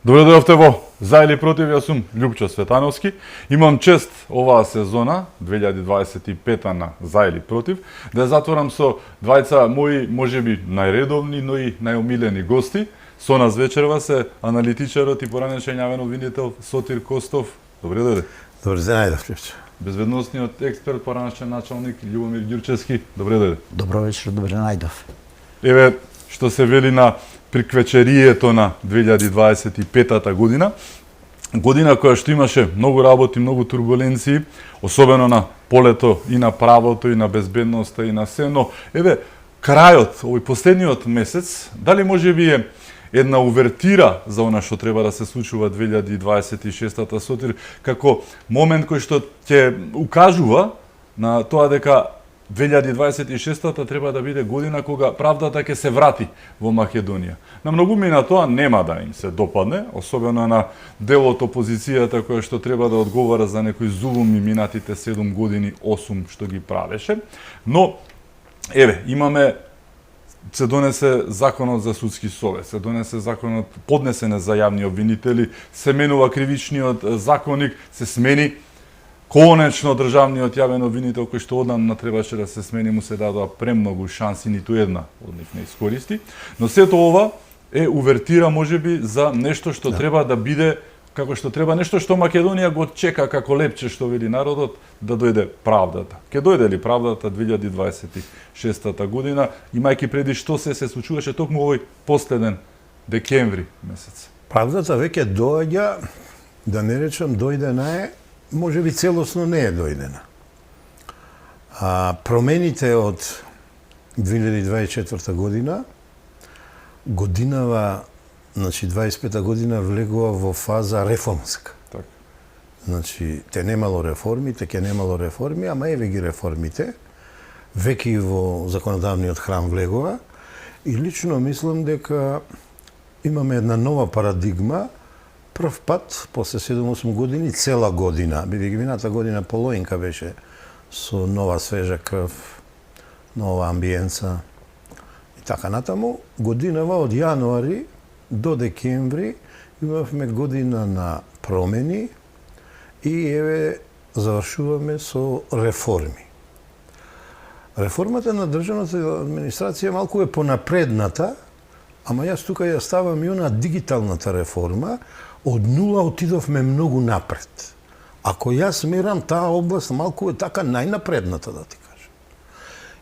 Добре дојдовте во За или против, јас сум Љупчо Светановски. Имам чест оваа сезона, 2025 на За или против, да ја затворам со двајца мои, можеби, најредовни, но и најомилени гости. Со нас вечерва се аналитичарот и поранешен јавен обвинител Сотир Костов. Добре дојде. Добре се најдов, Љупчо. Безбедносниот експерт, поранешен началник Љубомир Ѓурчевски. Добре дојде. Добро вечер, добре најдов. Еве, што се вели на приквечерието на 2025 година. Година која што имаше многу работи, многу турбуленции, особено на полето и на правото и на безбедноста и на се, но еве крајот, овој последниот месец, дали можеби е една увертира за она што треба да се случува 2026-та Сотир, како момент кој што ќе укажува на тоа дека 2026-та треба да биде година кога правдата ќе се врати во Македонија. На многуми на тоа нема да им се допадне, особено на дел од опозицијата која што треба да одговара за некои зулуми минатите 7 години, 8 што ги правеше. Но, еве, се донесе законот за судски совет, се донесе законот поднесене за јавни обвинители, се менува кривичниот законник, се смени конечно државниот јавен обвинител кој што одамна требаше да се смени, му се дадоа премногу шанси, ниту една од нив не искористи, но сето ова е увертира можеби за нешто што треба да биде како што треба, нешто што Македонија го чека како лепче, што вели народот, да дојде правдата. Ке дојде ли правдата 2026 година, имајќи преди што се случуваше токму овој последен декември месец? Правдата веќе доаѓа, да не речам дојдена е, може би целосно не е дојдена. Промените од 2024 година, годинава, значи 25-та година влегува во фаза реформска. Так. Значи, те немало реформи, те ќе немало реформи, ама еве ги реформите, веќе во законодавниот храм влегува, и лично мислам дека имаме една нова парадигма, прв пат, после 7-8 години, цела година, бидејќи мината година половинка беше со нова свежа крв, нова амбиенца и така натаму, годинава од јануари до декември имавме година на промени и еве завршуваме со реформи. Реформата на државната администрација малку е понапредната, ама јас тука ја ставам и она дигиталната реформа, од нула отидовме многу напред. Ако јас мерам таа област, малку е така најнапредната, да ти кажам.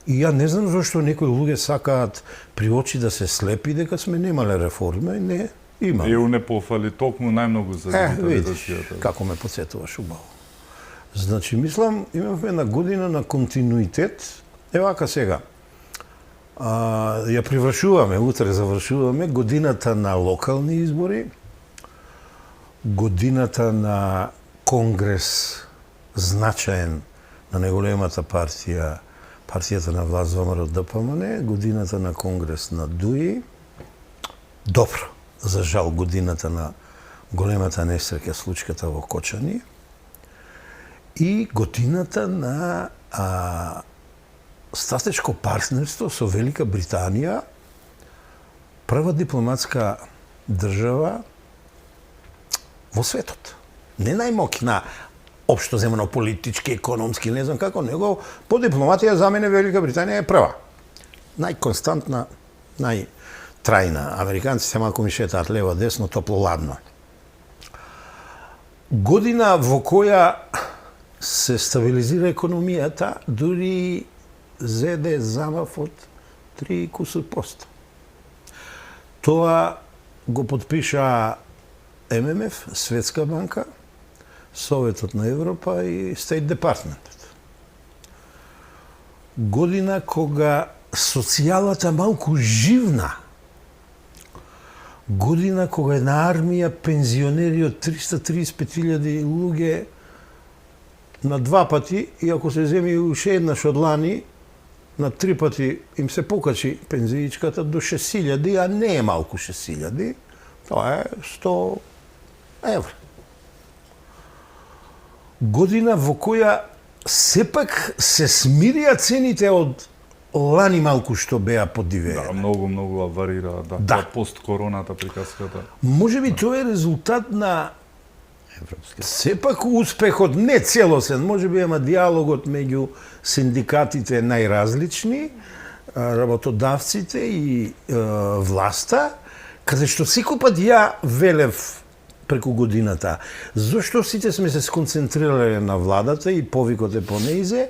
И ја не знам зашто некои луѓе сакаат при очи да се слепи дека сме немале реформа, и не, има. ЕУ не пофали токму најмногу за дигитализацијата. Како ме потсетуваш убаво. Значи, мислам, имавме една година на континуитет. Евака сега, ја привршуваме, утре завршуваме годината на локални избори, годината на конгрес значаен на најголемата партија, партијата на власт ВМРО ДПМН, годината на конгрес на ДУИ, добро, за жал годината на големата несреќа случката во Кочани, и годината на стратешко партнерство со Велика Британија, прва дипломатска држава во светот. Не најмоќна општо земено политички, економски, не знам како, него по дипломатија за мене Велика Британија е прва. Најконстантна, најтрајна. Американците малку ми шетаат лево, десно, топло, ладно. Година во која се стабилизира економијата, дури зеде замав од 3%. Тоа го подпиша ММФ, Светска банка, Советот на Европа и Стейт департментот. Година кога социјалата малку живна. Година кога една армија пензионери од 335.000 луѓе на 2 пати, и ако се земи уште еднаш од лани, на 3 пати им се покачи пензиичката до 6.000, а не е малку 6.000, тоа е 100 евро. Година во која сепак се смирија цените од лани малку што беа подивеени. Да, многу варира, да. Да. Пост короната приказката. Можеби тоа е резултат на сепак успехот, не целосен, можеби ема диалогот меѓу синдикатите најразлични, работодавците и власта, каде што секој пат ја велев преку годината, зошто сите сме се сконцентрирале на владата и повикот е по неизе,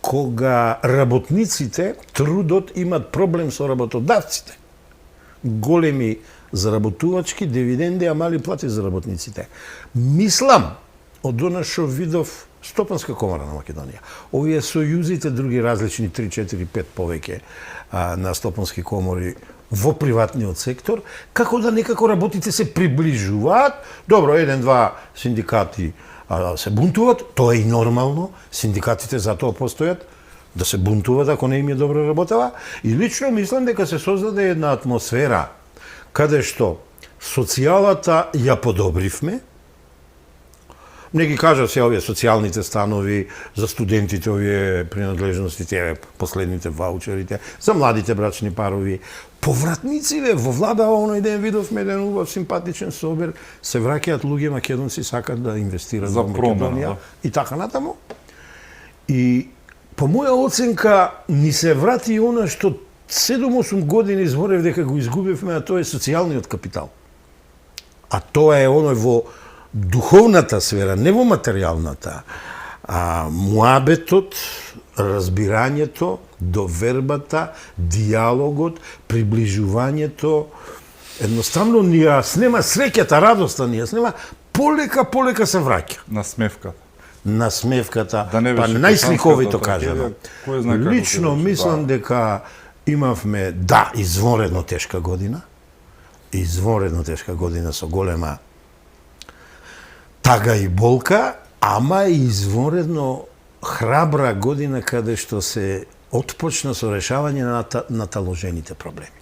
кога работниците, трудот имат проблем со работодавците. Големи заработувачки, дивиденди, а мали плати за работниците. Мислам, од она што видов Стопанска комора на Македонија, овие сојузите, други различни, 3, 4, 5 повеќе на стопански комори во приватниот сектор, како да некако работите се приближуваат. Добро, 1-2 синдикати се бунтуват, тоа е и нормално, синдикатите затоа постојат, да се бунтуват ако не им е добро работава. И лично мислам дека се создаде една атмосфера каде што социјалата ја подобривме. Не ги кажа се овие социјалните станови за студентите, овие принадлежностите, последните ваучерите, за младите брачни парови. Повратнициве во влада оној ден видовме еден убав симпатичен собер, се враќаат луѓе македонци сакат да инвестираат за во промена, Македонија да. и така натаму. И по моја оценка ни се врати она што 7-8 години зборев дека го изгубивме, а тоа е социјалниот капитал. А тоа е оној во духовната сфера, не во материјалната. Муабетот, разбирањето, довербата, диалогот, приближувањето, едноставно ни ја снема среќата, радоста ни ја снема, полека се враќа. На смевката. Да не па беше најсликовито трагедија, кажано. кој знае како Лично ќе беше, мислам да. дека имавме, да, извонредно тешка година со голема тага и болка, ама и извонредно храбра година каде што се отпочна со решавање на наталожените проблеми.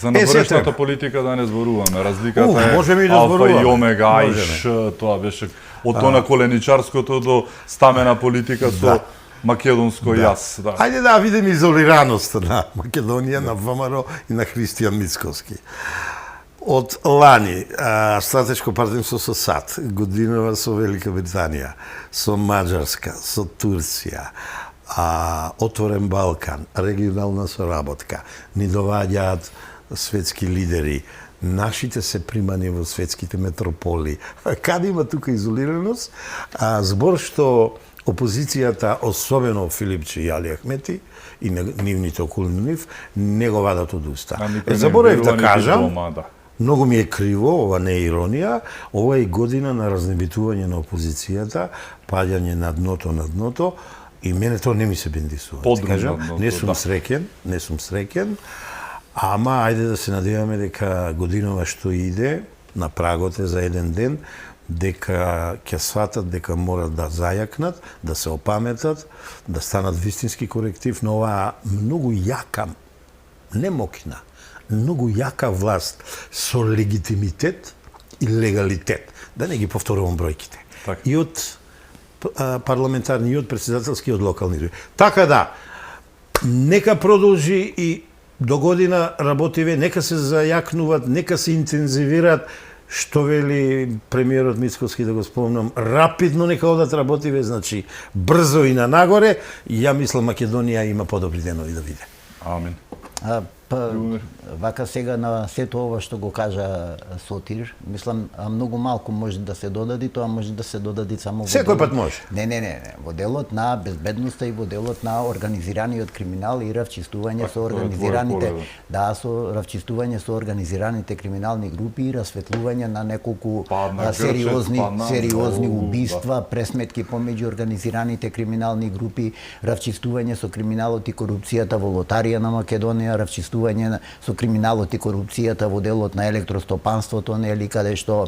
За навршната политика да не зборуваме. Разликата можеме и е да алфа зборуваме. и омега, Можеме. аиш, тоа беше од тоа на коленичарското до стамена политика со Да. македонско јас. Да. Ајде да видиме изолираноста на Македонија, на ВМРО и на Христијан Мицковски. Од лани, стратешко партнерство со САД, годинава со Велика Британија, со Маđarска, со Турција, Отворен Балкан, регионална соработка, ни доваѓаат светски лидери, нашите се примани во светските метрополи. Каде има тука изолираност? Збор што опозицијата, особено Филипче и Али Ахмети и нивните околни нив, не го вадат од уста. Заборев да кажам, многу ми е криво, ова не е иронија, ова е година на разнебитување на опозицијата, паѓање на дното, и мене тоа не ми се бендисува. Не сум среќен, ама ајде да се надеваме дека годинова што иде, на прагот е за еден ден, дека ќе сватат дека морат да зајакнат, да се опаметат, да станат вистински коректив на оваа многу јака, не мокина, многу јака власт со легитимитет и легалитет. Да не ги повторувам бројките. Так. И од парламентарни, и од председателски, и од локални. Така да, нека продолжи и до година работиве, нека се зајакнуваат, нека се интензивираат, што вели премиерот Мицковски, да го спомнам, рапидно нека одат работиве, значи брзо и на нагоре, и ја мислам Македонија има подобри денови да види. Амин. Вака сега на сето ова што го кажа Сотир, мислам многу малку може да се додади, тоа може да се додади само во секој пат може. Не, во делот на безбедноста и во делот на организираниот криминал и равчистување со организираните, со равчистување со организираните криминални групи и расветлување на неколку сериозни убиства, пресметки помеѓу организираните криминални групи, равчистување со криминалот и корупцијата во лотарија на Македонија, равчистување со криминалот и корупцијата во делот на електростопанството, нели, каде што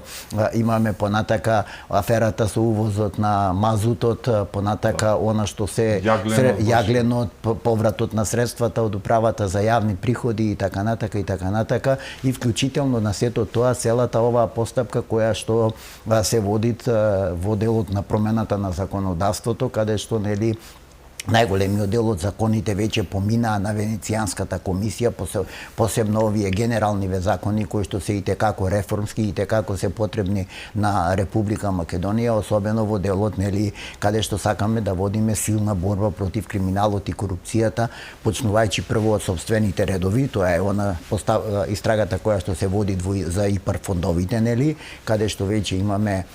имаме понатака аферата со увозот на мазутот, понатака она што се јагленот, повратот на средствата од управата за јавни приходи и така натака, и вклучително на сето тоа целата оваа постапка која што се води во делот на промената на законодавството, каде што, нели, најголемиот дел од законите веќе поминаа на Венецијанската комисија, посебно овие генерални закони кои што се итекако реформски и итекако се потребни на Република Македонија, особено во делот нели каде што сакаме да водиме силна борба против криминалот и корупцијата, почнувајќи прво од собствените редови, тоа е она истрагата која што се води за ИПАР фондовите нели, каде што веќе имаме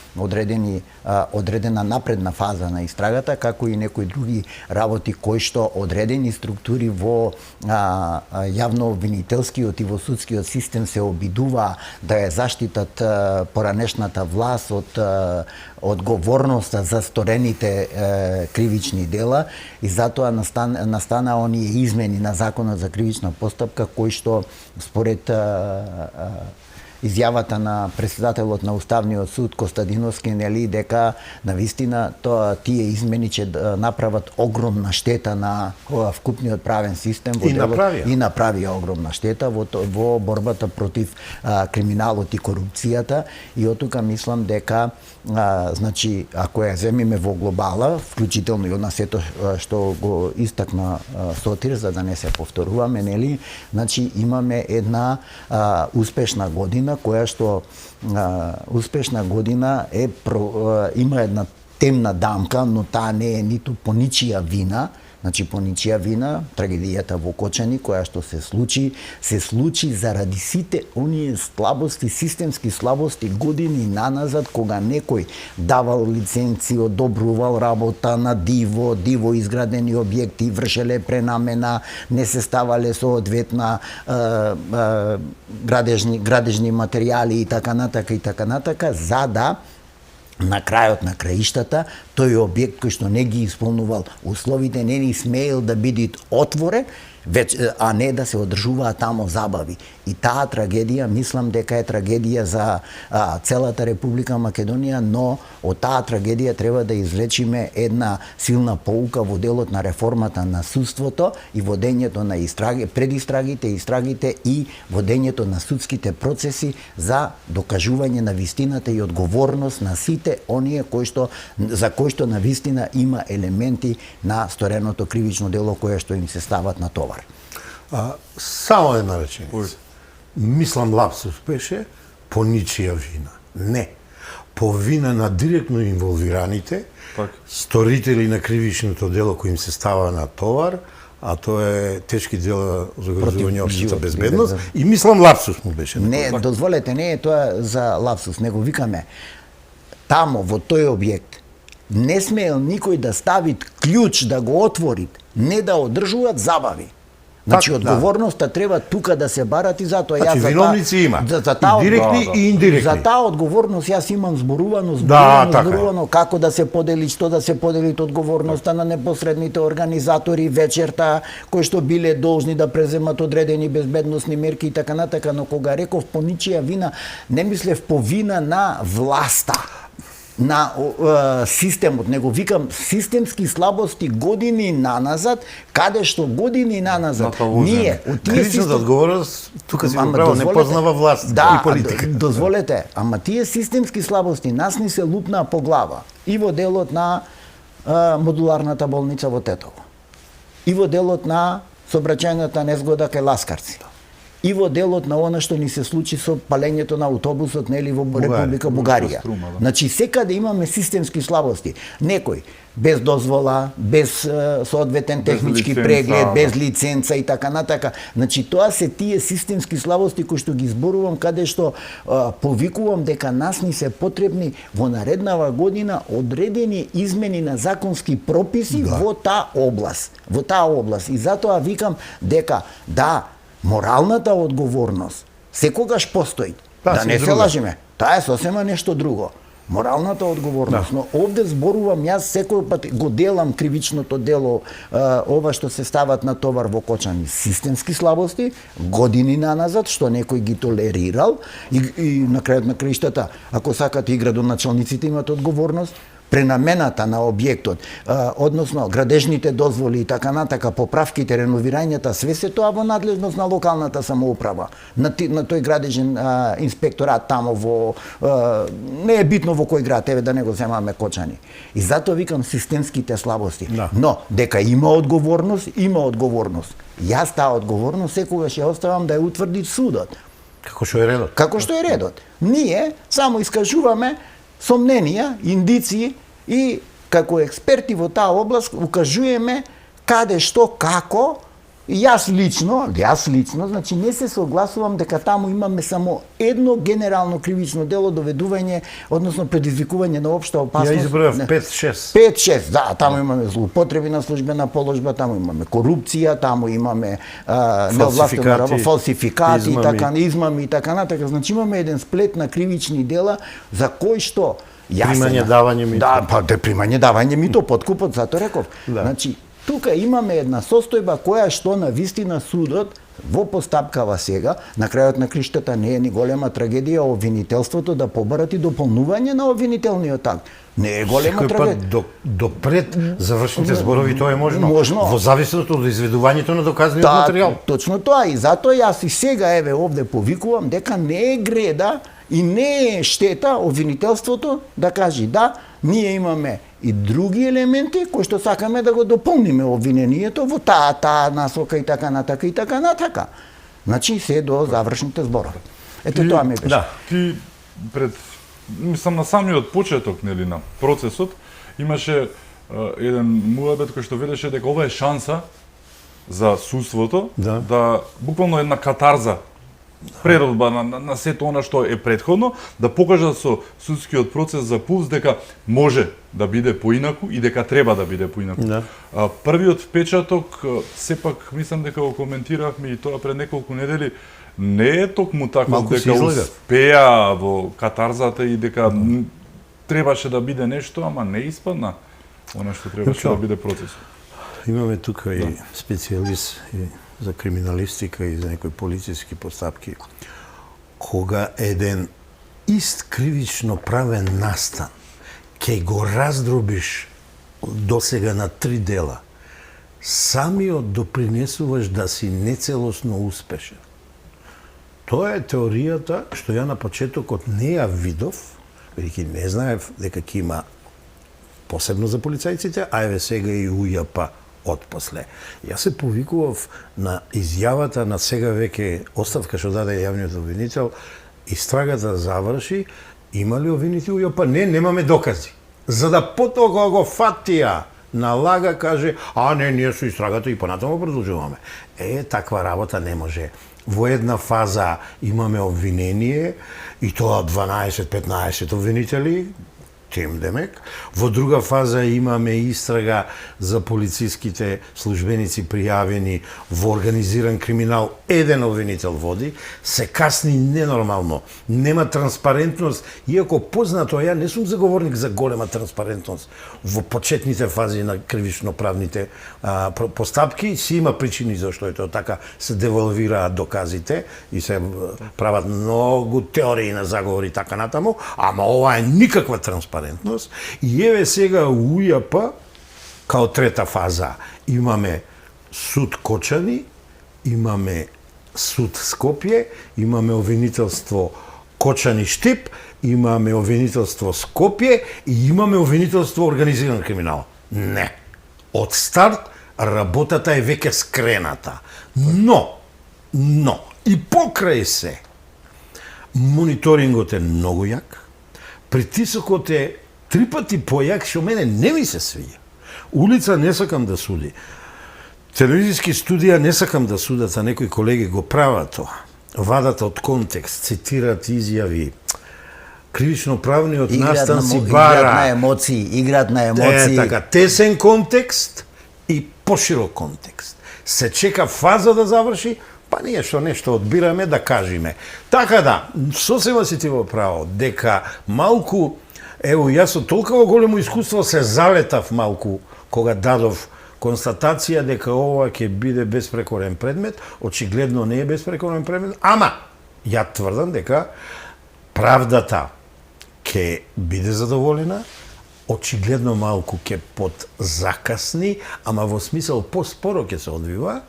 одредена напредна фаза на истрагата, како и некои други работи кои што одредени структури во јавно-обвинителскиот и во судскиот систем се обидува да ја заштитат поранешната власт од одговорноста за сторените кривични дела и затоа настана оние измени на Законот за кривична постапка кои што според изјавата на претседателот на Уставниот суд Костадиновски нели дека навистина тие измени ќе направат огромна штета на вкупниот правен систем во и направија огромна штета во борбата против криминалот и корупцијата и оттука мислам дека значи ако ја земиме во глобала, вклучително и од сето што го истакна Сотир за да не се повторуваме нели, значи имаме една успешна година која што успешна година има една темна дамка, но таа не е ниту по ничија вина, значи по ничија вина, трагедијата во Кочани која што се случи заради сите оние слабости, системски слабости години наназад кога некој давал лиценци, одобрувал работа на диво изградени објекти, вршеле пренамена, не се ставале соодветна градежни материјали и така натака, за да на крајот на краиштата, тој објект кој што не ги исполнувал условите, не ни смеел да биде отворен, а не да се одржуваат тамо забави. И таа трагедија, мислам дека е трагедија за целата Република Македонија, но од таа трагедија треба да извлечиме една силна поука во делот на реформата на судството и водењето на истрагите и водењето на судските процеси за докажување на вистината и одговорност на сите оние за кои што на вистина има елементи на стореното кривично дело кое што им се стават на товар. Само една реченица. Мислам лапсус беше по ничија вина. Не. По вина на директно инволвираните, сторители на кривичното дело кои им се става на товар, а тоа е тешки дела за огрозување општата безбедност и мислам лапсус му беше. Не, дозволете, не е тоа за лапсус, него викаме тамо во тој објект не смеел никој да стави клjuč да го отвори, не да одржуваат забави. Значи одговорноста треба тука да се барати, затоа јас виновници има. И директни и индиректни. За таа одговорност јас имам зборувано како да се подели, што да се подели одговорноста на непосредните организатори вечерта кои што биле должни да преземат одредени безбедносни мерки и така натака, но кога реков по ничија вина, не мислев по вина на власта, на системот, него викам системски слабости години наназад, каде што години наназад ние од тие кризисната одговорност тука си го право не познава власт и политика. Дозволете, ама тие системски слабости нас ни се лупнаа по глава и во делот на модуларната болница во Тетово, и во делот на сообраќајната незгода кај Ласкарци, и во делот на она што ни се случи со палењето на автобусот нели во Република Бугарија. Значи секаде имаме системски слабости. Некој без дозвола, без соодветен технички преглед, без лиценца и така натака. Значи тоа се тие системски слабости кои што ги зборувам, каде што повикувам дека нас ни се потребни во нареднава година одредени измени на законски прописи во таа област. И затоа викам дека моралната одговорност секогаш постои. Да не се лажиме. Таа е сосема нешто друго. Моралната одговорност, но овде зборувам јас секој пат го делам кривичното дело, ова што се стават на товар во Кочани, системски слабости, години наназад, што некој ги толерирал и на крајот на краиштата, ако сакате и градоначалниците имат одговорност, пренамената на објектот, односно градежните дозволи и така натака, поправките, реновирањата, све се тоа во надлежност на локалната самоуправа, на тој градежен инспекторат тамо во не е битно во кој град, еве да не го земаме Кочани. И затоа викам системските слабости. Да. Но дека има одговорност, има одговорност. Јас таа одговорност секогаш ја оставам да ја утврди судот. Како што е редот. Како што е редот. Ние само искажуваме сомненија, индиции и како експерти во таа област укажуваме каде, што, како. И јас лично, значи не се согласувам дека таму имаме само едно генерално кривично дело, доведување, односно предизвикување на општа опасност. Ја избројав 5-6. 5-6, да, таму имаме злоупотреби на службена положба, таму имаме корупција, таму имаме неовластена работа, фалсификати и така, измами и така натака. Значи имаме еден сплет на кривични дела за кој што примање давање мито. Да, па примање давање мито, подкупот, затоа реков. Да. Значи тука имаме една состојба која што на вистина судот во постапкава сега, на крајот на криштата не е ни голема трагедија обвинителството да побарати дополнување на обвинителниот акт. Не е голема Секој трагедија. пат до пред завршните зборови тоа е можно. Можно. Во зависност од изведувањето на доказниот материјал. Точно тоа, и затоа јас и сега еве овде повикувам дека не е греда и не е штета обвинителството да каже да, ние имаме и други елементи кои што сакаме да го дополниме обвинението во таа насока и така натака и така натака. Значи се до завршните зборови. Ете тоа ми беше. Да, ти пред мислам на самиот почеток нели на процесот имаше еден муабет кој што велеше дека ова е шанса за судството да буквално една катарза преродба на сето она што е претходно, да покажа со судскиот процес за пулс дека може да биде поинаку и дека треба да биде поинаку. Да. Првиот впечаток, сепак мислам дека го коментиравме и тоа пред неколку недели, не е токму така Малку дека успеа во катарзата и дека требаше да биде нешто, ама не испадна она што требаше да биде процесот. Имаме тука и специјалист и за криминалистика и за некои полициски постапки. Кога еден ист кривично правен настан ќе го раздробиш досега на 3 дела, самиот допринесуваш да си нецелосно успешен. Тоа е теоријата што ја на почетокот не ја видов, бидејќи не знаев дека ќе има посебно за полицајците, а еве сега и УЈП отпосле. Јас се повикував на изјавата на сега веќе оставка што даде јавниот обвинител, истрагата заврши, има ли обвинити УЈП? Не, немаме докази. За да потоа кога го фатија на лага каже, а не, ние со истрагата и понатаму продолжуваме. Таква работа не може. Во една фаза имаме обвинение и тоа 12-15 обвинители, тем демек. Во друга фаза имаме истрага за полициските службеници пријавени во организиран криминал. Еден обвинител води, се касни ненормално. Нема транспарентност, иако познато, ја не сум заговорник за голема транспарентност во почетните фази на кривично-правните постапки. Си има причини зашто е тоа така, се девалвираат доказите и се прават многу теории на заговори така натаму, ама ова е никаква транспарентност. И еве сега УЈП, као трета фаза, имаме суд Кочани, имаме суд Скопје, имаме обвинителство Кочани Штип, имаме обвинителство Скопје и имаме обвинителство организиран криминал. Не. Од старт работата е веќе скрената. Но, и покрај се, мониторингот е многу јак, притисокот е 3 пати појак, што мене не ми се свиѓа. Улица не сакам да суди. Телевизиски студија не сакам да судат, а некои колеги го прават тоа. Вадат од контекст, цитират изјави. Кривично-правниот настан си бара... Играт на емоции. Така, тесен контекст и поширок контекст. Се чека фаза да заврши, па ние што нешто одбираме да кажеме. Така да, сосема си ти во право, дека малку, ево, јас со толкова големо искуство се залетав малку кога дадов констатација дека ова ќе биде безпрекорен предмет, очигледно не е безпрекорен предмет, ама ја тврдам дека правдата ќе биде задоволена, очигледно малку ќе подзакасни, ама во смисол поспоро ќе се одвива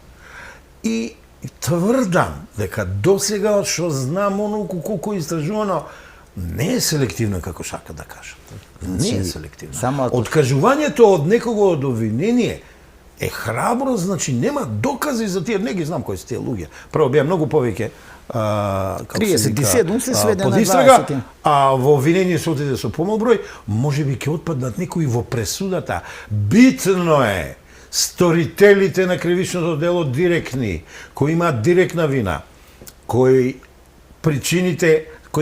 и тврдам дека досега што знам онолку колку истражувано не е селективно како сака да кажат. Не е селективно. Откажувањето од некого од обвинение е храбро, значи нема докази за тие, не ги знам кои се тие луѓе. Прво беа многу повеќе 37 се сведе на 20, а во обвинение се отиде со помал број, можеби ќе отпаднат некои во пресудата. Битно е сторителите на кривичното дело директни, кои имаат директна вина, кои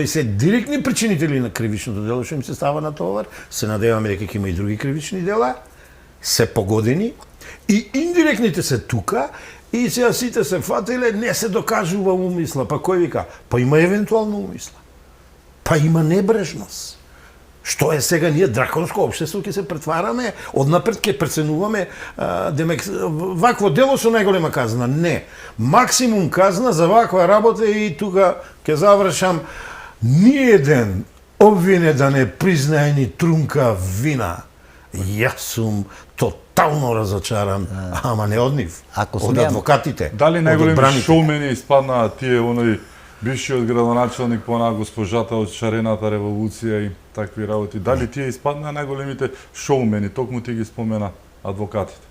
се директни причинители на кривичното дело што им се става на товар, се надеваме дека ќе има и други кривични дела, се погодени, и индиректните се тука, и сега сите се фатиле, не се докажува умисла. Па кој вика? Па има евентуално умисла. Па има небрежност. Што е сега ние драконско општество ќе се претвараме, однапред ќе преценуваме демек вакво дело со најголема казна. Не. Максимум казна за ваква работа и тука ќе завршам. Ниеден обвинет да не признае ни трунка вина. Јас сум тотално разочаран, ама не од нив, од адвокатите. Дали најголеми шоумени испаднаа тие оној бившиот градоначелник по госпожата од шарената револуција и такви работи? Дали тие испаднаа најголемите шоумени, токму ти ги спомена адвокатите?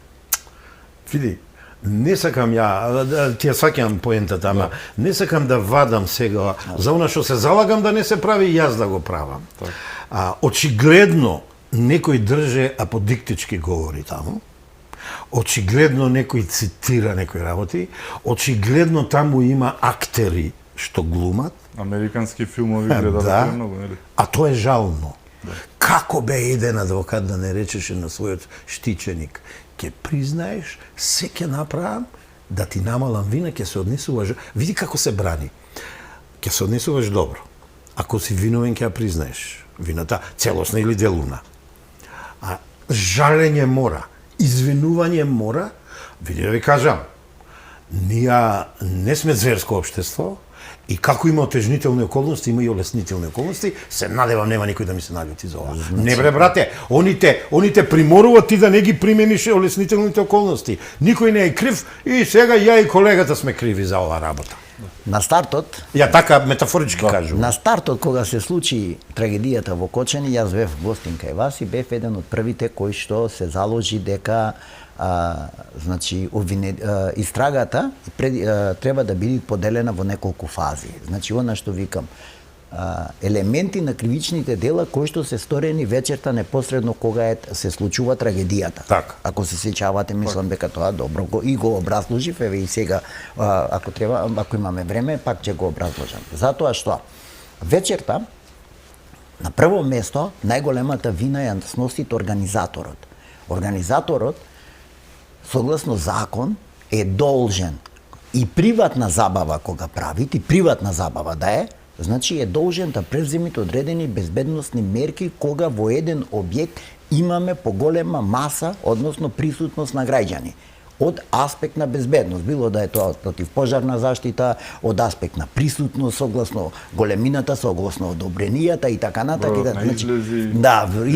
Види, не сакам ти ја сваќам поентата, ама не сакам да вадам сега за она што се залагам да не се прави, јас да го правам. Очигледно некој држе аподиктички говори таму, очигледно некој цитира некои работи, очигледно таму има актери што глумат. Американски филмови гледат многу, нели? А тоа е жално. Како бе еден адвокат да не речеше на својот штиченик, ќе признаеш, се ќе направам, да ти намалам вина, ќе се однесуваш, види како се брани. Ќе се однесуваш добро. Ако си виновен, ќе ја признаеш вината, целосна или делуна. А жалење мора, извинување мора, види да ви кажам, ние не сме зверско општество и како има отежнителни околности, има и олеснителни околности, се надевам нема никој да ми се наљути за ова. Не бре, брате, они приморуват ти да не ги примениш олеснителните околности. Никој не е крив и сега ја и колегата сме криви за оваа работа. На стартот, ја така метафорички кажувам. На стартот кога се случи трагедијата во Кочани, јас бев гостин кај вас и бев еден од првите кои што се заложи дека значи истрагата треба да биде поделена во неколку фази. Значи она што викам, елементи на кривичните дела кои што се сторени вечерта непосредно кога се случува трагедијата. Так. Ако се сеќавате, мислам дека тоа добро и го образложив, еве и сега ако треба, ако имаме време, пак ќе го образложам. Затоа што вечерта на прво место најголемата вина ја сносит организаторот. Организаторот согласно закон е должен и приватна забава кога правит, и приватна забава да е, значи е должен да преземите одредени безбедносни мерки кога во еден објект имаме поголема маса, односно присутност на граѓани. Од аспект на безбедност, било да е тоа противпожарна заштита, од аспект на присутност, согласно големината, согласно одобренијата и така натака. Значи,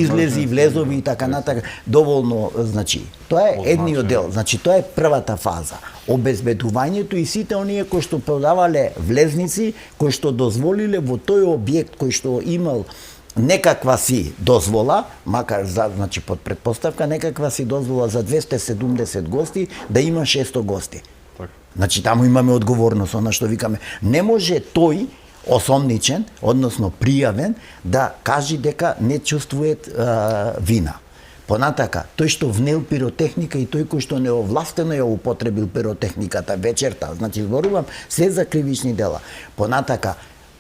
излези, влезови и така натака. Доволно, значи, тоа е едниот дел. Значи, тоа е првата фаза. Обезбедувањето и сите оние кои што продавале влезници, кои што дозволиле во тој објект кој што имал некаква си дозвола, макар значи под предпоставка некаква си дозвола за 270 гости, да има 600 гости. Так. Значи таму имаме одговорност, она што викаме. Не може тој осомничен, односно пријавен, да кажи дека не чувствува вина. Понатака, тој што внел пиротехника и тој кој што неовластено ја употребил пиротехниката вечерта, значи зборувам се за кривични дела. Понатака,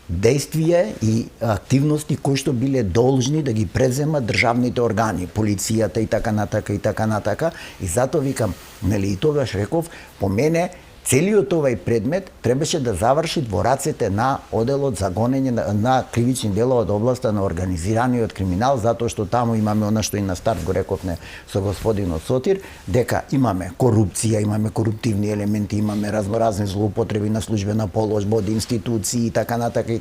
действија и активности кои што биле должни да ги преземат државните органи, полицијата и така натака и така натака. И затоа викам, нели и тогаш реков, по мене целиот овај предмет требаше да заврши во рацете на оделот за гонење на кривични дела од областа на организираниот криминал, затоа што таму имаме она што и на старт го рековме со господинот Сотир, дека имаме корупција, имаме коруптивни елементи, имаме разноразни злоупотреби на службена положба од институции и така натака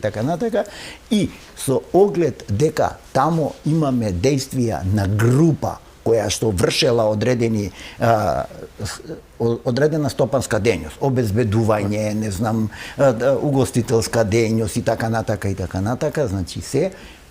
и со оглед дека таму имаме действија на група која што вршела одредена стопанска дејност, обезбедување, не знам, угостителска дејност и така натака, значи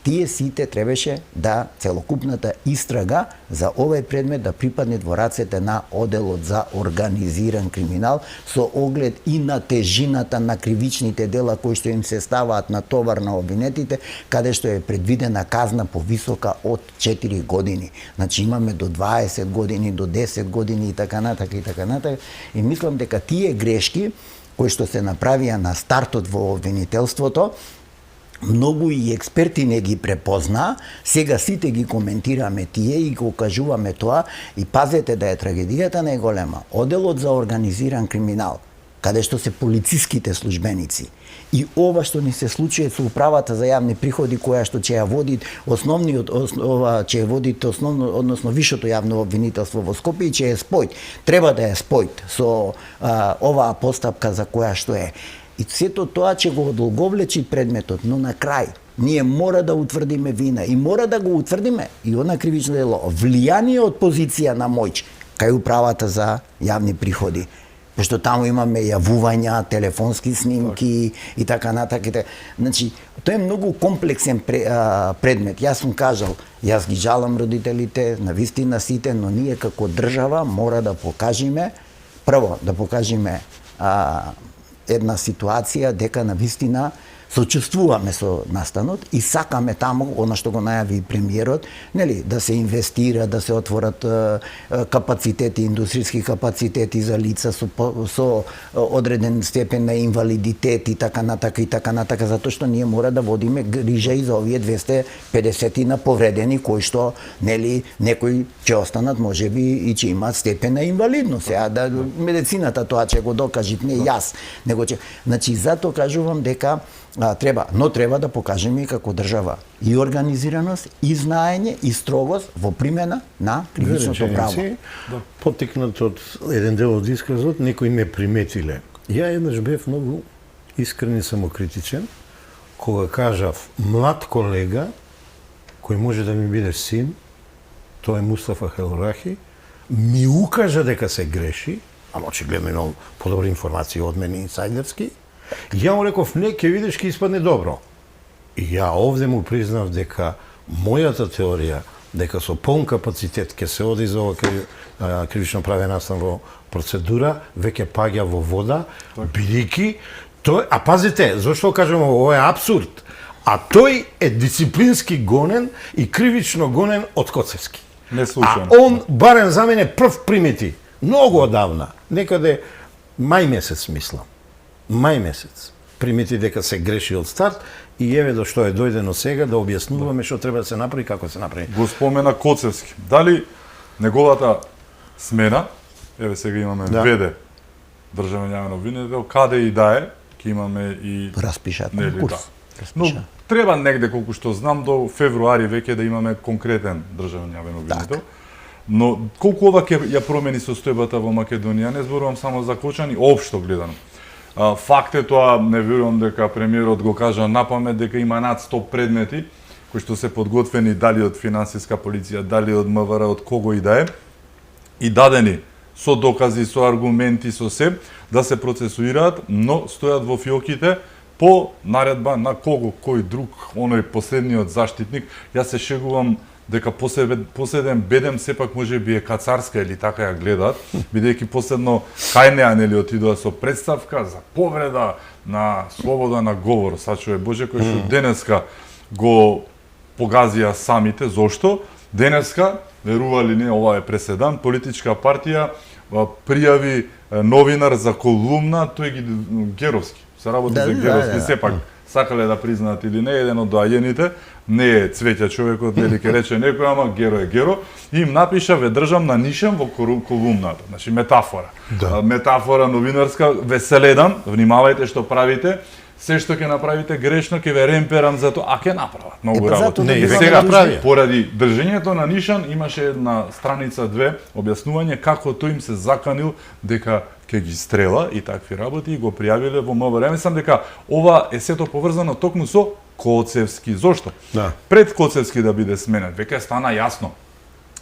тие сите требаше да целокупната истрага за овој предмет да припадне во рацете на оделот за организиран криминал со оглед и на тежината на кривичните дела кои што им се ставаат на товар на обвинетите, каде што е предвидена казна повисока од 4 години. Значи имаме до 20 години, до 10 години и така натака. И мислам дека тие грешки кои што се направија на стартот во обвинителството, многу и експерти не ги препозна, сега сите ги коментираме тие и го кажуваме тоа и пазете да е трагедијата најголема. Оделот за организиран криминал, каде што се полициските службеници и ова што ни се случува со управата за јавни приходи која што ќе ја води односно висшето јавно обвинителство во Скопје и ќе е спојт. Треба да е спојт со оваа постапка за која што е. И сето тоа ќе го одолговлечи предметот, но на крај ние мора да утврдиме вина и мора да го утврдиме и она кривично дело влијание од позиција на моќ кај управата за јавни приходи. Пошто таму имаме јавувања, телефонски снимки и така натака. Значи, тоа е многу комплексен предмет. Јас сум кажал, јас ги жалам родителите, навистина сите, но ние како држава мора да покажеме, прво да покажеме една ситуација дека навистина сочувствуваме со настанот и сакаме таму, она што го најави премиерот, нели, да се инвестира, да се отворат капацитети, индустријски капацитети за лица со одреден степен на инвалидитет и така натака, затоа што ние мора да водиме грижа и за овие 250 на повредени кои што, нели, некои ќе останат можеби и ќе имаат степен на инвалидност. Сега да медицината тоа ќе го докажи, не јас, него ќе, значи затоа кажувам дека треба да покажеме и како држава и организираност, и знаење, и строгост во примена на кривичното право. Потекнат од еден дел од исказот, некои не приметиле. Ја еднаш бев многу искрен и самокритичен, кога кажав млад колега, кој може да ми биде син, тоа е Мустафа Хелорахи, ми укажа дека се греши, ама очигледно имал подобри информации од мене инсайдерски, ја му реков, не, ќе видиш, ќе испадне добро. И ја овде му признав дека мојата теорија, дека со полн капацитет ќе се оди за ова кривично правен настан во процедура, веќе паѓа во вода, бидејќи тој, а пазите, зошто кажам ова е апсурд, а тој е дисциплински гонен и кривично гонен од Коцевски. Не случајно. А он, барем за мене, прв примети, многу одавна, некаде мај месец, мислам. Мај месец примети дека се греши од старт и еве до што е дојдено сега да објаснуваме што треба да се направи и како се направи. Го спомена Коцевски. Дали неговата смена, еве сега имаме ВД државен јавен обвинител, каде и да е, ќе имаме и распишат конкурс. Но треба негде, колку што знам, до февруари веќе да имаме конкретен државен јавен обвинител. Но колку ова ќе ја промени состојбата во Македонија, не зборувам само за Кочани, општо гледано. Факт е тоа, не верувам дека премиерот го кажа напамет дека има над 100 предмети кои што се подготвени дали од финансиска полиција, дали од МВР, од кого и да е, и дадени со докази, со аргументи, со се, да се процесуираат, но стојат во фиоките по наредба на кого, кој друг, оној последниот заштитник. Јас се шегувам дека последен бедем сепак може би е кацарска или така ја гледаат, бидејќи последно кај неа нели отидоа со представка за повреда на слобода на говор, сачуве Боже, кој што денеска го погазија самите. Зошто? Денеска, верували не, ова е преседан, политичка партија пријави новинар за колумна, тој ги Геровски. Се работи за Геровски, сепак сакале да признаат или не, еден од доаѓените, не е Цвеќа човекот, нели ке рече некој, ама Геро е Геро, и им напиша ве држам на нишем во колумната, значи метафора. Да. Метафора новинарска, веселедан, внимавајте што правите, се што ќе направите грешно, ќе ве ремперам за тоа, а ќе направат многу работи. Не, И веќе сега, направија. поради држењето на нишан, имаше една страница 2 објаснување како тој им се заканил дека ќе ги стрела и такви работи и го пријавиле во МВР. Мислам дека ова е сето поврзано токму со Коцевски. Зошто? Да. Пред Коцевски да биде сменет, веќе стана јасно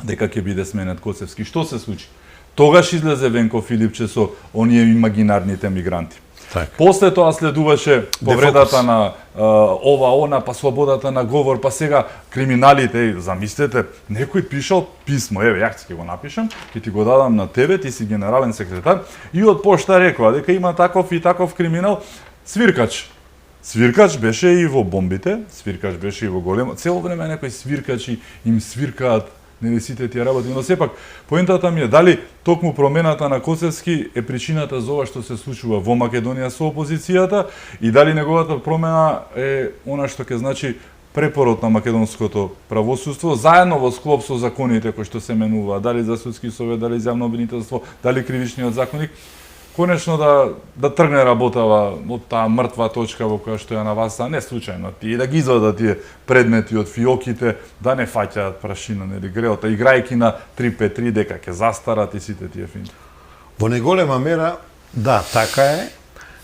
дека ќе биде сменет Коцевски. Што се случи? Тогаш излезе Венко Филипче со оние имагинарните мигранти. Така. После тоа следуваше повредата на ова, она, па слободата на говор, па сега криминалите, замислете, некој пишал писмо, еве, ја ќе го напишам, ќе ти го дадам на тебе, ти си генерален секретар, и од пошта рекоа дека има таков и таков криминал, свиркач. Свиркач беше и во бомбите, свиркач беше и во големо, цело време некои свиркачи им свиркаат, нели сите тие работи, но сепак поентата ми е дали токму промената на Коцевски е причината за ова што се случува во Македонија со опозицијата и дали неговата промена е она што ќе значи препорот на македонското правосудство заедно во склоп со законите кои што се менуваат, дали за судски совет, дали за јавно обвинителство, дали кривичниот законник, конечно да тргне работава од таа мртва точка во која што ја наваса, не случајно, и да ги извадат тие предмети од фиоките, да не фаќаат прашина, нели греота, играјки на 3-5-3 дека ќе застарат и сите тие финти. Во неголема мера, да, така е,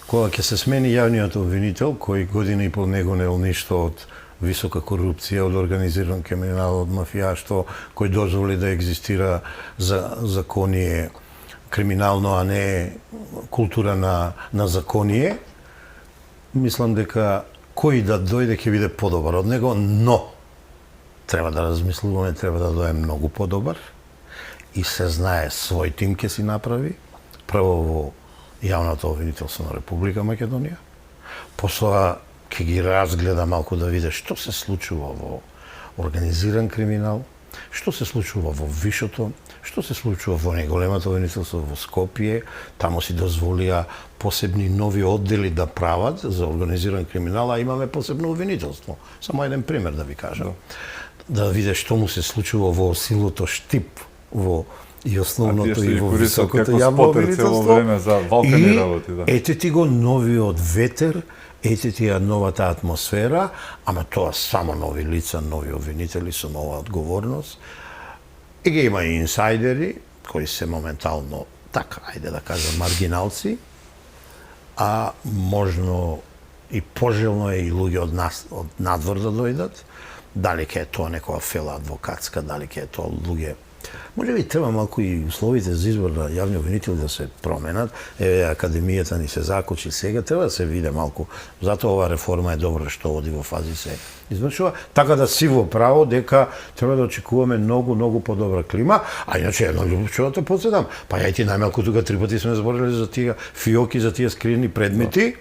кога ќе се смени јавниот обвинител, кој година и пол не го нел ништо од висока корупција, од организиран криминал, од мафијаштво, кој дозволи да екзистира за законие криминално, а не култура на законие, мислам дека кој да дојде ќе биде подобар од него, но треба да размислуваме, треба да дојде многу подобар и се знае свој тим ќе си направи, прво во јавното обвинителство на Република Македонија, после ќе ги разгледа малку да види што се случува во организиран криминал, што се случува во вишото, што се случува во неголемото обвинителство во Скопје, таму си дозволија посебни нови оддели да прават за организиран криминал, а имаме посебно обвинителство. Само еден пример да ви кажам. Да види што му се случува во силото Штип, во и основното и во високото јавно обвинителство. Време за валкани работи, да. Ете ти го новиот ветер, ете ти ја новата атмосфера, ама тоа само нови лица, нови обвинители со нова одговорност. И ги има и инсайдери, кои се моментално, така, ајде да кажам, маргиналци, а можно и пожелно е и луѓе од нас, од надвор да дојдат, дали ќе е тоа некоја фела адвокатска, дали ќе е тоа луѓе. Може би треба малку и условите за избор на јавни обвинители да се променат. Еве, академијата ни се закочи сега, треба да се види малку. Затоа ова реформа е добра што оди во фази се извршува. Така да си во право дека треба да очекуваме многу подобра клима, а иначе едно љубчево да подседам. Па ја и ти најмалку тука 3 пати сме зборили за тие фиоки, за тие скриени предмети.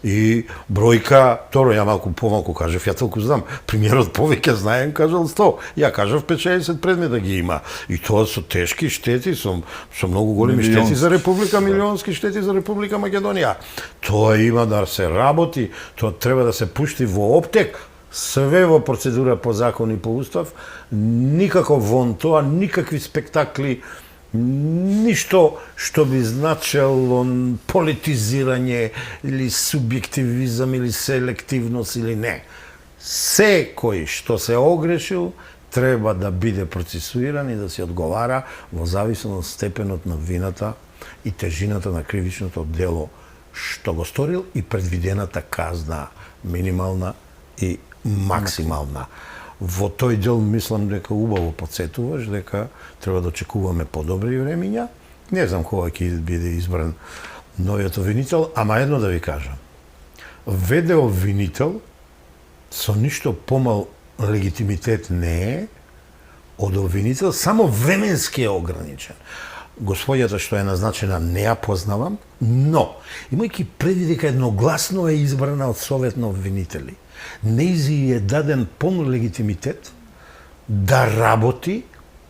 И бројка, торо ја малку помалку кажав, ја толку знам, премиерот повеќе знаем, кажал 100, ја кажав 50 предмета ги има. И тоа со тешки штети, со многу големи штети за Република, милионски штети за Република Македонија. Тоа има да се работи, тоа треба да се пушти во оптек, све во процедура по закон и по устав, никако вон тоа, никакви спектакли, ништо што би значело политизирање или субјективизам или селективност или не. Секој што се огрешил треба да биде процесуиран и да се одговара во зависност степенот на вината и тежината на кривичното дело што го сторил и предвидената казна минимална и максимална. Во тој дел мислам дека убаво подсетуваш дека треба да очекуваме подобри времиња. Не знам кога ќе биде избран новиот обвинител, ама едно да ви кажам. ВД обвинител со ништо помал легитимитет не е од обвинител, само временски е ограничен. Господјата што е назначена не ја познавам, но имајќи преди дека едногласно е избрана од Совет на обвинители, нејзи е даден полн легитимитет да работи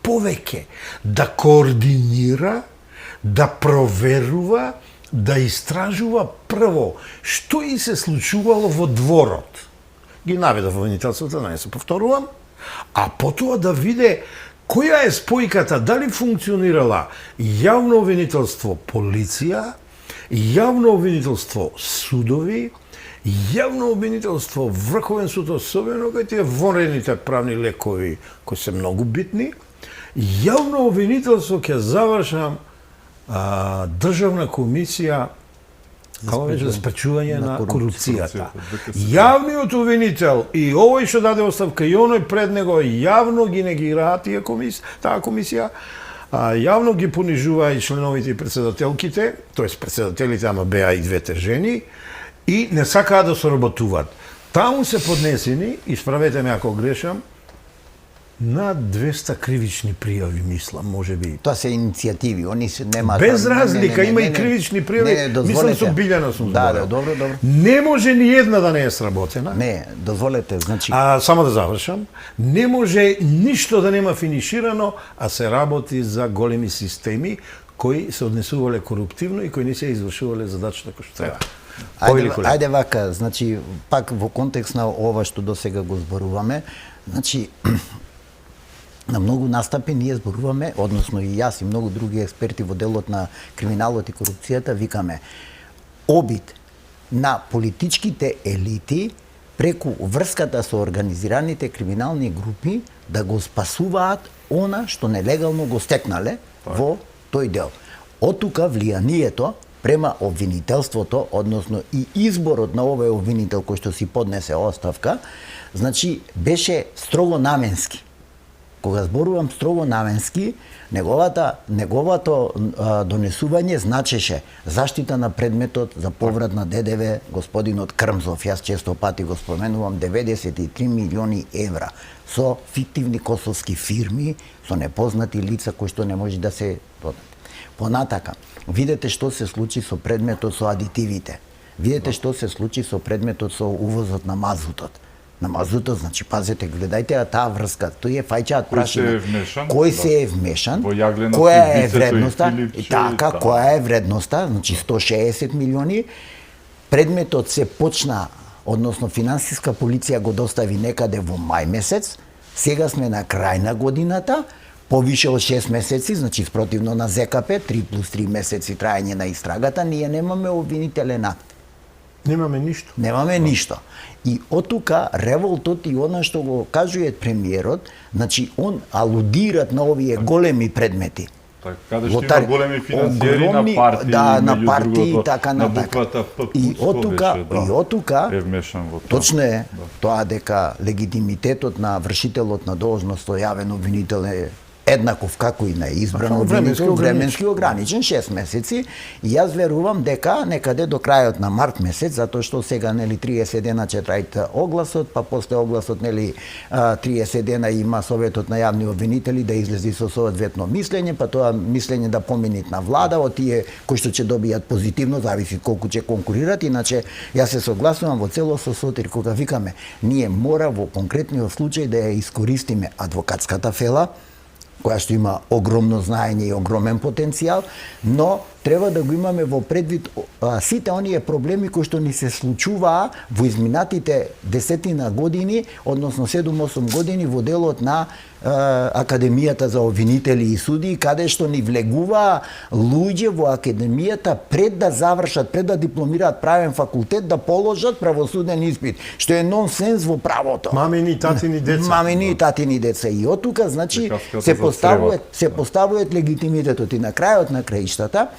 повеќе, да координира, да проверува, да истражува прво што и се случувало во дворот. Ги наведов во обвинителството, да не се повторувам, а потоа да виде која е спојката, дали функционирала јавно обвинителство полиција, јавно обвинителство судови, јавно обвинителство Врховен суд, особено кај тие вонредните правни лекови кои се многу битни, јавно обвинителство ќе завршам државна комисија за спречување на корупцијата. Јавниот обвинител и овој што даде оставка и оној пред него јавно ги негираат таа комисија, јавно ги понижува и членовите и председателките, тоест председателите, ама беа и двете жени, и не сакаат да соработуваат. Таму се поднесени, исправете ме ако грешам, над 200 кривични пријави, мислам, може би. Тоа се иницијативи, они се нема... Без разлика, има и кривични пријави, мислам со Билјана сум Да, зборел. добро. Не може ни една да не е сработена. Не, дозволете, значи... Само да завршам, не може ништо да нема финиширано, а се работи за големи системи кои се однесувале коруптивно и кои не се извршувале задачата кој што треба. Ајде вака, значи, пак во контекст на ова што досега го зборуваме, значи, на многу настапи ние зборуваме, односно и јас и многу други експерти во делот на криминалот и корупцијата викаме обид на политичките елити преку врската со организираните криминални групи да го спасуваат она што нелегално го стекнале во тој дел. Од тука влијанието према обвинителството, односно и изборот на овој обвинител кој што си поднесе оставка, значи беше строго наменски. Кога зборувам строго наменски, неговото донесување значеше заштита на предметот за поврат на ДДВ, господинот Крмзов, јас често пати го споменувам, 93 милиони евра со фиктивни косовски фирми, со непознати лица кои што не може да се додат. Понатака, видете што се случи со предметот со адитивите. Видете што се случи со предметот со увозот на мазутот. На мазутот, значи, пазете, гледајте таа врска, тој е фајчаат прашина. Кој се е вмешан? Која е вредноста? И така, која е вредноста? Значи 160 милиони. Предметот се почна, односно финансиска полиција го достави некаде во мај месец. Сега сме на крај на годината, повише од 6 месеци, значи спротивно на ЗКП, 3 плюс 3 месеци траење на истрагата, ние немаме обвинителен акт. Немаме ништо. Немаме ништо. И од тука револтот и она што го кажува премиерот, значи он алудират на овие големи предмети. Каде што има големи финансиери на партии, на партии и така на натака. буквата П И од тука е вмешан во тоа. Точно е тоа дека легитимитетот на вршителот на должност со јавен обвинител е еднаков како и на избран обвинител, временски ограничен 6 месеци, и јас верувам дека некаде до крајот на март месец, затоа што сега нели 30 дена ќе трајте огласот, па после огласот нели 30 дена има советот на јавни обвинители да излези со соодветно мислење, па тоа мислење да поминит на влада, од тие кои што ќе добијат позитивно, зависи колку ќе конкурират, иначе јас се согласувам во целост со Сотир кога викаме ние мора во конкретниот случај да ја искористиме адвокатската фела, која што има огромно знаење и огромен потенцијал, но треба да го имаме во предвид сите оние проблеми кои што ни се случуваа во изминатите десетина години, односно 7-8 години во делот на Академијата за обвинители и судии, каде што ни влегуваа луѓе во академијата пред да завршат, пред да дипломираат правен факултет, да положат правосуден испит, што е нонсенс во правото. Мамини и татини деца. Мамини и татини деца. И од тука, значи, се поставуваат легитимитетот и на крајот на краиштата.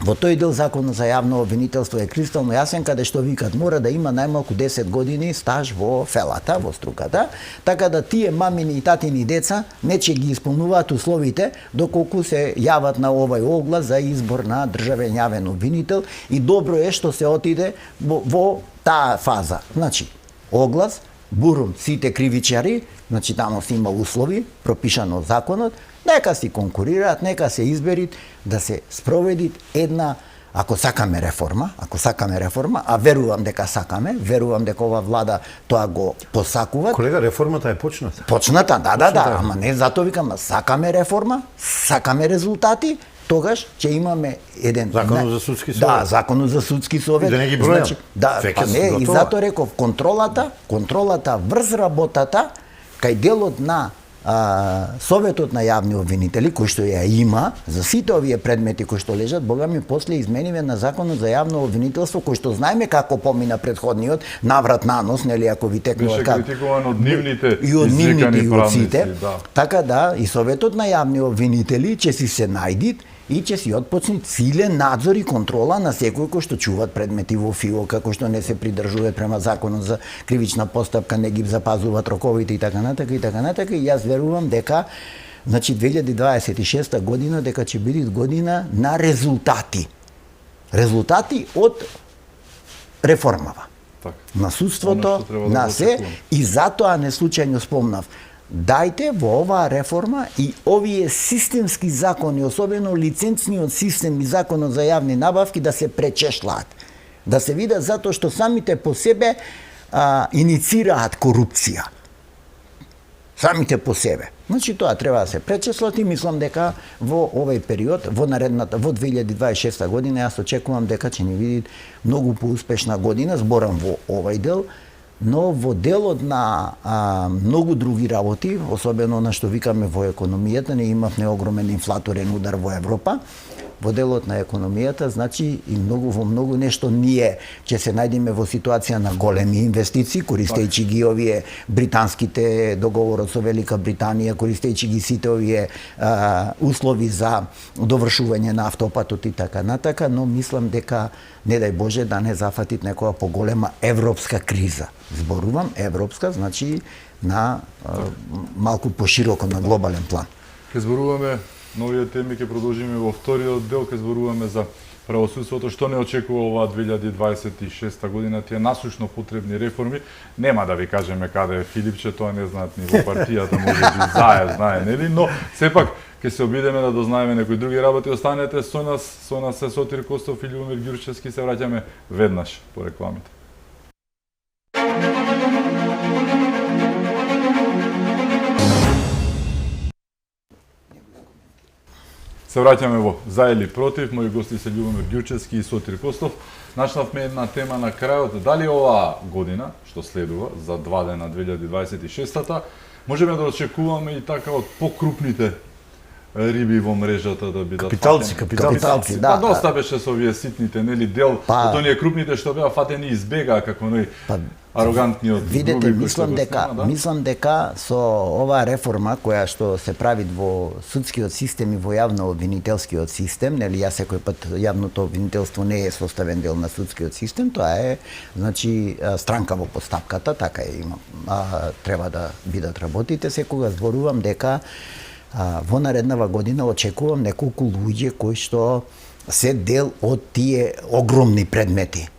Во тој дел законот за јавно обвинителство е кристално јасен, каде што викат мора да има најмалку 10 години стаж во фелата, во струката, така да тие мамини и татини деца не ќе ги исполнуваат условите доколку се јават на овој оглас за избор на државен јавен обвинител, и добро е што се отиде во таа фаза. Значи, оглас, бурум сите кривичари, значи таму се има услови пропишано законот, нека си конкурираат, нека се изберит да се спроведи една, ако сакаме реформа, а верувам дека сакаме, верувам дека ова влада тоа го посакува. Колега, реформата е почната. Почната, да, ама не затоа викам, сакаме реформа, сакаме резултати, тогаш ќе имаме еден Законот за судски совет. Да, законот за судски совет. И да не ги бројам. да, Веќе па не, и готова. затоа реков контролата врз работата кај делот на Советот на јавни обвинители, кој што ја има, за сите овие предмети кои што лежат, бога ми после измениве на Законот за јавно обвинителство, кој што знаеме како помина предходниот, наврат на нос, нели, ако ви текнува Беше критикуван од нивните и од нивните извикани и од сите. правници, да. Така да, и Советот на јавни обвинители ќе си се најдит и ќе си отпочне силен надзор и контрола на секој кој што чуваат предмети во ФИО, како што не се придржуваат према Законот за кривична постапка, не ги запазуваат роковите и така натака, и јас верувам дека значи 2026 година дека ќе биде година на резултати. Резултати од реформава. Така. На Оно судството, што треба да на го се, очекуваме. и затоа не случајно спомнав. Дајте во оваа реформа и овие системски закони, особено лиценцниот систем и законот за јавни набавки да се пречешлаат. Да се видат затоа што самите по себе иницираат корупција. Самите по себе. Значи тоа треба да се пречеслат и мислам дека во овој период, во 2026 година, јас очекувам дека ќе ни види многу поуспешна година, зборам во овој дел, но во делот на многу други работи, особено на што викаме во економијата, не имавме огромен инфлаторен удар во Европа, во делот на економијата, значи и во многу нешто ние ќе се најдеме во ситуација на големи инвестиции, користејќи ги овие британските договорот со Велика Британија, користејќи ги сите овие услови за довршување на автопатот и така натака, но мислам дека не дај Боже да не зафатит некоја поголема европска криза. Зборувам европска, значи на малку пошироко на глобален план. Ке зборуваме на овие теми, ќе продолжиме во вториот дел, ке зборуваме за правосудството, што не очекува оваа 2026 година, тие насушно потребни реформи. Нема да ви кажеме каде е Филипче, тоа не знаат ни во партијата, може би знае, нели, но сепак ќе се обидеме да дознаеме некои други работи. Останете со нас е Сотир Костов и Љубомир Ѓурчевски, се враќаме веднаш по рекламите. Се враќаме во За или против. Мои гости се Љубомир Ѓурчевски и Сотир Костов. Начнавме една тема на крајот. Дали оваа година, што следува, за 2 дена 2026-та, можеме да очекуваме и така од покрупните риби во мрежата да бидат Капиталци, фатени? Капиталци, да. Па доста беше со овие ситните, нели, дел од оние крупните што беа фатени избегаа како арогантниот Видете, други кој што го снема, да? мислам дека со оваа реформа која што се прави во судскиот систем и во јавно-обвинителскиот систем, нели ја секој пат јавното обвинителство не е составен дел на судскиот систем, тоа е значи странка во постапката, така е има. Треба да бидат работите, секогаш зборувам дека во нареднава година очекувам неколку луѓе кои што се дел од тие огромни предмети,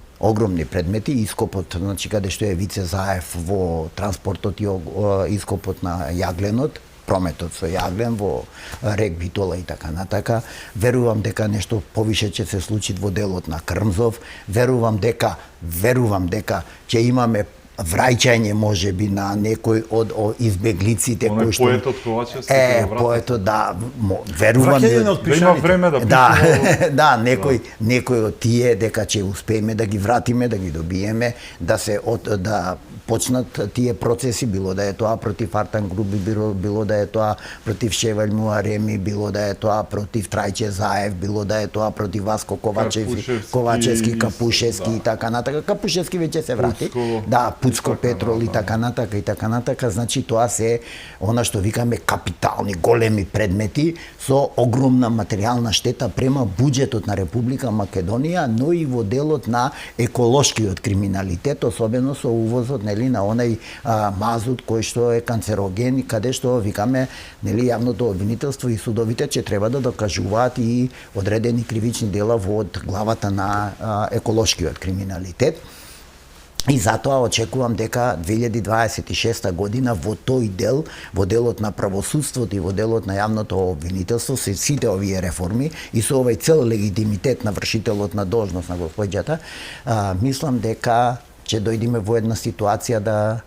ископот, значи каде што е Вице Заев во транспортот и ископот на јагленот, прометот со јаглен во рек Битола и така натака. Верувам дека нешто повише ќе се случи во делот на Крмзов. Верувам дека ќе имаме враќање можеби на некој од избеглиците кои што поетот Ковачевски поетот, да, верувам да има време да да, некој од тие дека ќе успееме да ги вратиме, да ги добиеме, да се да почнат тие процеси, било да е тоа против Артан Груп, било да е тоа против Шеваљ Муареми, било да е тоа против Трајче Заев, било да е тоа против Васко Ковачевски, Капушевски и така натака. Капушевски веќе се врати. Да, Пуцко Петрол и така натака, значи тоа се она што викаме капитални, големи предмети со огромна материјална штета према буџетот на Република Македонија, но и во делот на еколошкиот криминалитет, особено со увозот, нели, на онај мазут кој што е канцероген и каде што викаме, нели, јавното обвинителство и судовите ќе треба да докажуваат и одредени кривични дела во главата на еколошкиот криминалитет. И затоа очекувам дека 2026 година во тој дел, во делот на правосудството и во делот на јавното обвинителство, се сите овие реформи и со овој цел легитимитет на вршителот на должност на господјата, мислам дека ќе дојдеме во една ситуација да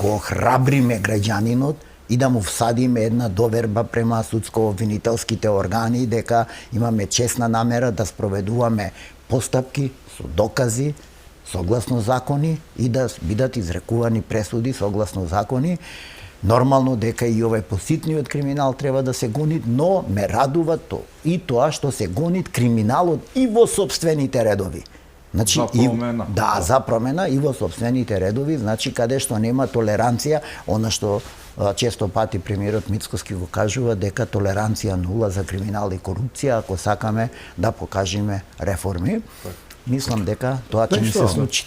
го охрабриме граѓанинот и да му всадиме една доверба према судско-обвинителските органи дека имаме честна намера да спроведуваме постапки со докази согласно закони и да бидат изрекувани пресуди согласно закони. Нормално дека и овој поситниот криминал треба да се гони, но ме радува и тоа што се гони криминалот и во собствените редови. Значи, За промена. за промена и во собствените редови, значи каде што нема толеранција, она што често пати премиерот Мицкоски го кажува дека толеранција нула за криминал и корупција ако сакаме да покажеме реформи. Мислам дека тоа ќе ни се случи.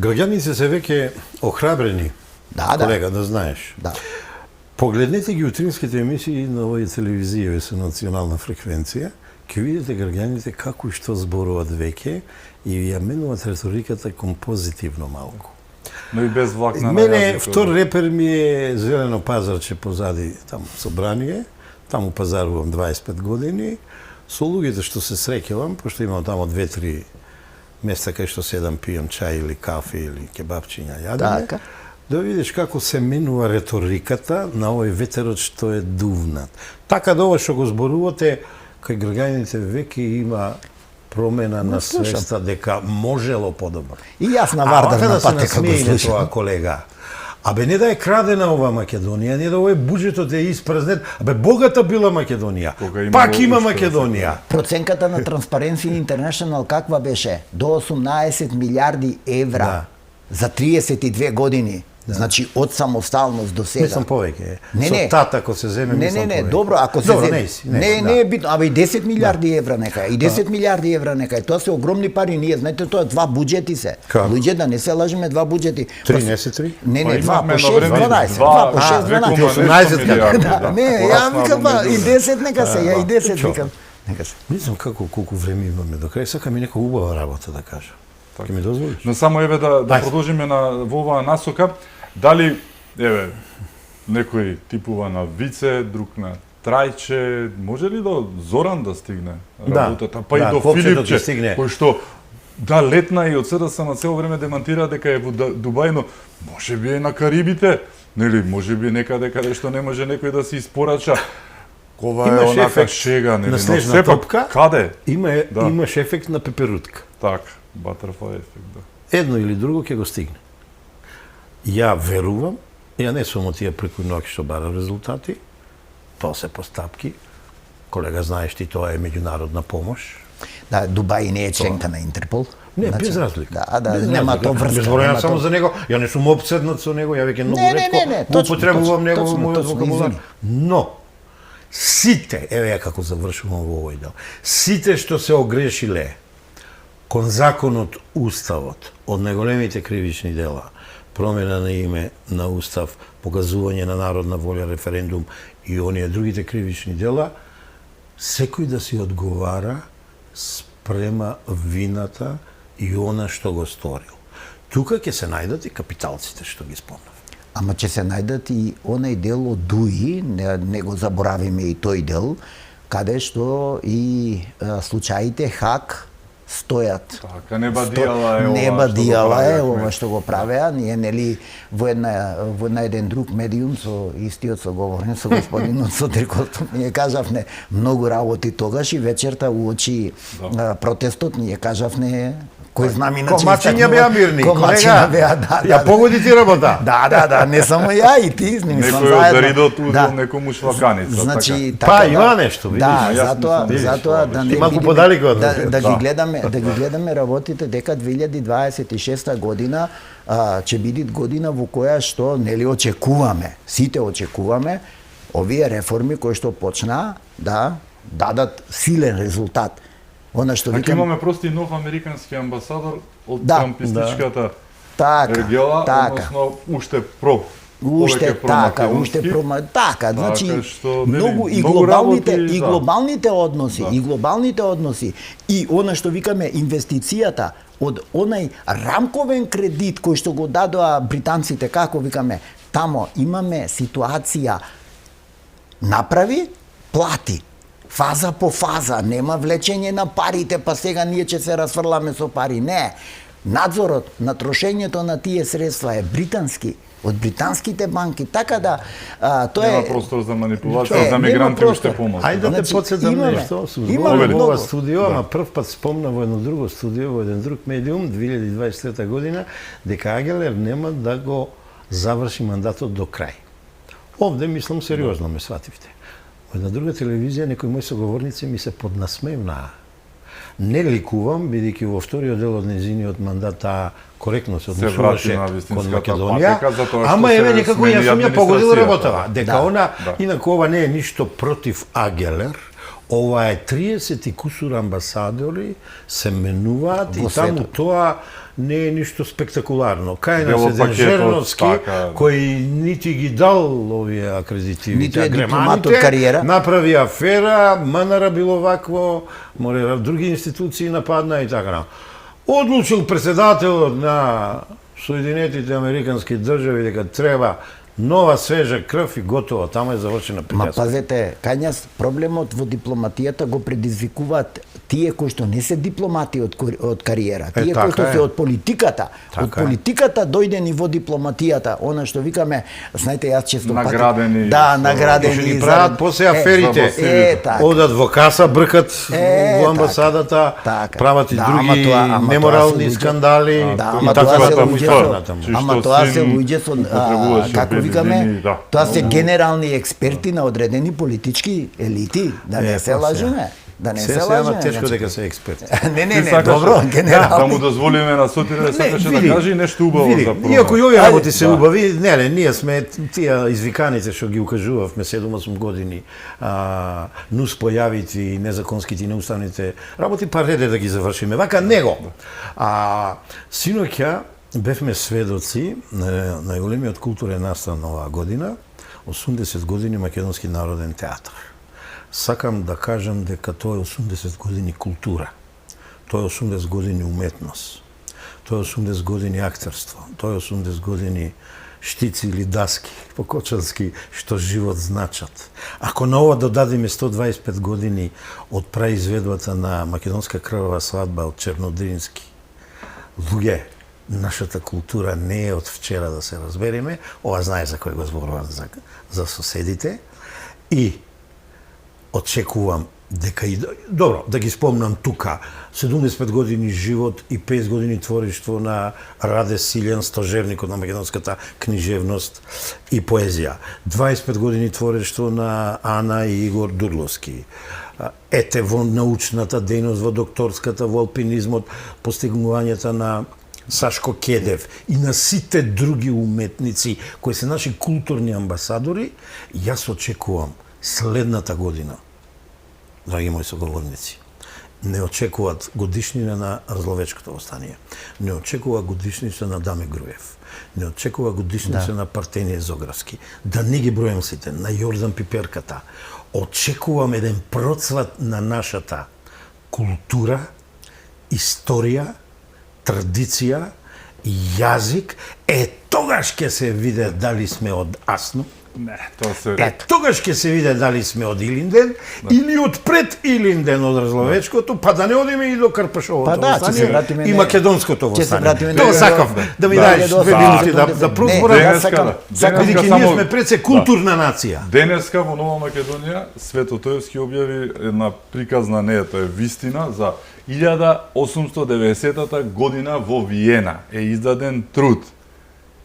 Граѓаните се веќе охрабрени. Да. Колега, да знаеш. Да. Погледнете ги утринските емисии на овие телевизија со национална фреквенција, ќе видите граѓаните како и што зборуваат веќе и ја менуваат реториката кон позитивно малку. Но и без влакна Мене втор репер ми е Зелено пазарче позади таму собрание, таму пазарувам 25 години, со луѓето што се среќавам, пошто имам таму 2-3 места кај што седам пијам чај или кафе или кебапчиња јадење. Така. Да видиш како се менува реториката на овој ветерот што е дувнат. Така да ова што го зборувате, кај граѓаните веќе има промена на свеста дека можело подобро. И јас на Вардар да на се патека го насмееме слушам. тоа, колега. Абе не да е крадена ова Македонија, не да овој буџетот е испразнет. Абе богата била Македонија. Пак има Македонија. Проценката на Transparency International каква беше? До 18 милиарди евра Да. за 32 години. Значи од самосталност до сега. Мислам повеќе. Не, Со не. тата ако се земе мислам повеќе. добро, ако се Добро, земе. Не е битно, абе и 10 милиарди евра нека, и 10 милиарди евра нека. Тоа се огромни пари, ние знаете тоа два буџети се. Како? Луѓе да не се лажеме, два буџети. Три, не се три? Не, Па два имаме по 6 едно време 12, два, два по 6 12. 18 милиарди, Да, не, ја викам па, и 10 нека се, ја и 10 Чо? викам. Нека се. Не знам колку време имаме до крај, сакам и нека убава работа да кажам. Ќе ми дозволиш? Но само еве да Ајде. продолжиме во оваа насока. Дали еве некој типува на Вице, друг на Трајче, може ли до Зоран да стигне работата, па и до Копчето Филипче, ќе стигне. кој што летна и од СДСМ на цело време демантира дека е во Дубај, но може би е на Карибите, нели, може би некаде каде што не може некој да се испорача. Ова е Имаш онака ефект шега, нели, на но снежна сепак, топка. каде? Да. Имаш ефект на пеперутка. Так, butterfly ефект, да. Едно или друго ќе го стигне. Ја верувам, ја не сум од тие преку ноќ што барам резултати, тоа се постапки. Колега, знаеш ти, тоа е меѓународна помош. Да, Дубај не е членка на Интерпол. Не, Значи, без разлика. Да, Без нема разлика. тоа врска. Не зборувам нема само тоа- за него, ја не сум опседнат со него, ја веќе многу Не, ретко точно, употребувам него во точно, мојот точно, вокабулар. извини. Но, сите, еве ја како завршувам во овој дел, сите што се огрешиле кон законот, уставот, од најголемите кривични дела, промена на име на устав, покажување на народна волја, референдум и оние другите кривични дела, секој да си одговара спрема вината и она што го сторил. Тука ќе се најдат и капиталците што ги спомнав. Ама ќе се најдат и онај дел од Дуи, не го заборавиме и тој дел, каде што и случаите Хак стојат. Така, не бадијала е ова. Не што го бадијала е правеа, ова што го правеа. Ние нели во една еден друг медиум со истиот соговорник со господинот Сотрикостов ние кажавме многу работи тогаш и вечерта уочи протестот ние кажавме кој знам иначе. Комачиња беа мирни, Комачиња колега. беа, да. Ја погоди ти работа. Да, не само ја и ти, мислам Некој од Даридот узел некому шваканица. Значи, Па, така, има нешто, видиш. Да, Јас затоа, мислам, затоа да не Малку видиме- подалеку од нас. да ги гледаме работите дека 2026 година ќе биде година во која што нели очекуваме, сите очекуваме овие реформи кои што почнаа да дадат силен резултат. Она што Така викам имаме прости нов американски амбасадор од Да. трампистичката така, ергела, така. односно уште про Уште повеќе така, промакедонски. уште така, значи што, нели, многу и многу глобалните работи, и да. глобалните односи, и глобалните односи и она што викаме инвестицијата од онај рамковен кредит кој што го дадоа британците, како викаме, тамо имаме ситуација направи, плати. Фаза по фаза, нема влечење на парите, па сега ние ќе се расфрламе со пари. Не. Надзорот на трошењето на тие средства е британски. од британските банки, така да тоа Нема е простор за манипулација, Нема за мигранти простор. уште помалку. Ајде да те Значи, подсетам имаме- нешто, имаме во ова многу. студио, ама прв пат спомна во едно друго студио, во еден друг медиум, 2023 година, дека Агелер нема да го заврши мандатот до крај. Овде, мислам, сериозно ме свативте. Во една друга телевизија, некои мои соговорници ми се поднасмевнаа. Не ликувам, бидејќи во вториот дел од незиниот мандат таа коректно се Се однесуваше врати на кон вистинската Македонија, патека, затоа што ама се еве некако смени јас сум ја погодил администрацијата. работава. Дека Да. она, Да. инаку ова не е ништо против Агелер, ова е 30 и кусур амбасадори се менуваат Во и таму светот. тоа не е ништо спектакуларно. Кај Дел нас од еден пакетот, Жерновски, така. кој нити ги дал овие акредитиви, Ниту е дипломат од кариера. направи афера, МНР било вакво, море други институции нападна и така на. Одлучил председателот на Соединетите Американски држави дека треба нова свежа крв и готово, таму е завршена Ма приказка. пазете, кај нас проблемот во дипломатијата го предизвикуваат тие кои што не се дипломати од кариера, тие кои така што е. се од политиката. Така Од политиката дојдени во дипломатијата, она што викаме, знаете, јас често пати Наградени. Да, Што наградени. ги прават после аферите. така. Одат во каса, бркат во Така, амбасадата, така. прават и Да, други ама тоа се неморални луѓе. скандали Да, и ама така тоа се натаму. луѓе Натаму. Чисто Ама тоа се син луѓе со употребуваше како без викаме, едини, да. тоа се генерални експерти на одредени политички елити, да не се лажеме. Да не Се се се лажеме. ама тешко значи. дека се експерти. Не, не, Ти не, сакаш добро, да му генерални. дозволиме на Сотире да сакаше да каже нешто убаво види, за прво. иако и овие работи се Да. убави, не, ние сме тие извиканите што ги укажувавме 7-8 години, нус појавите и незаконските и неуставните работи, па ред е да ги завршиме. Вака него. Синоќа бевме сведоци на најголемиот културен настан оваа година, 80 години Македонски народен театар. Сакам да кажам дека тоа е 80 години култура. Тоа е 80 години уметност. Тоа е 80 години актерство. Тоа е 80 години штици или даски, покочански, што живот значат. Ако на ова додадеме 125 години од праизведбата на Македонска крвава свадба од Чернодрински, луѓе, нашата култура не е од вчера, да се разбереме, ова знае за кој го зборувам, за соседите, и очекувам дека и добро, да ги спомнам тука, 75 години живот и 50 години твориштво на Раде Силјан, стожерникот на македонската книжевност и поезија. 25 години твориштво на Ана и Игор Дурловски. Ете во научната дејност, во докторската, во алпинизмот, постигнувањата на Сашко Кедев и на сите други уметници кои се наши културни амбасадори, јас очекувам следната година, драги мои соговорници, не очекуваат годишнина на Разловечкото востание, не очекува годишница на Даме Груев, не очекува годишница на Партенije Зографски, да не ги бројам сите, на Јордан Пиперката. Очекувам еден процват на нашата култура, историја, традиција и јазик, тогаш ќе се види дали сме од Асно, Не, тоа се... тогаш ќе се види дали сме од Илинден или од пред Илинден од Разловечкото, па да не одиме и до Карпашовото Па да, ќе се вратиме и Македонското ќе се востание. вратиме Тоа до- сакав да ми Да, дадеш до- 2 минути да Не, прозборам. јас Денеска, сакам, да. сакам Денеска Бидејќи само- ние сме пред се културна нација. Денеска во Нова Македонија Свето Тоевски објави една приказна, не е тоа е вистина, за 1890 година во Виена е издаден труд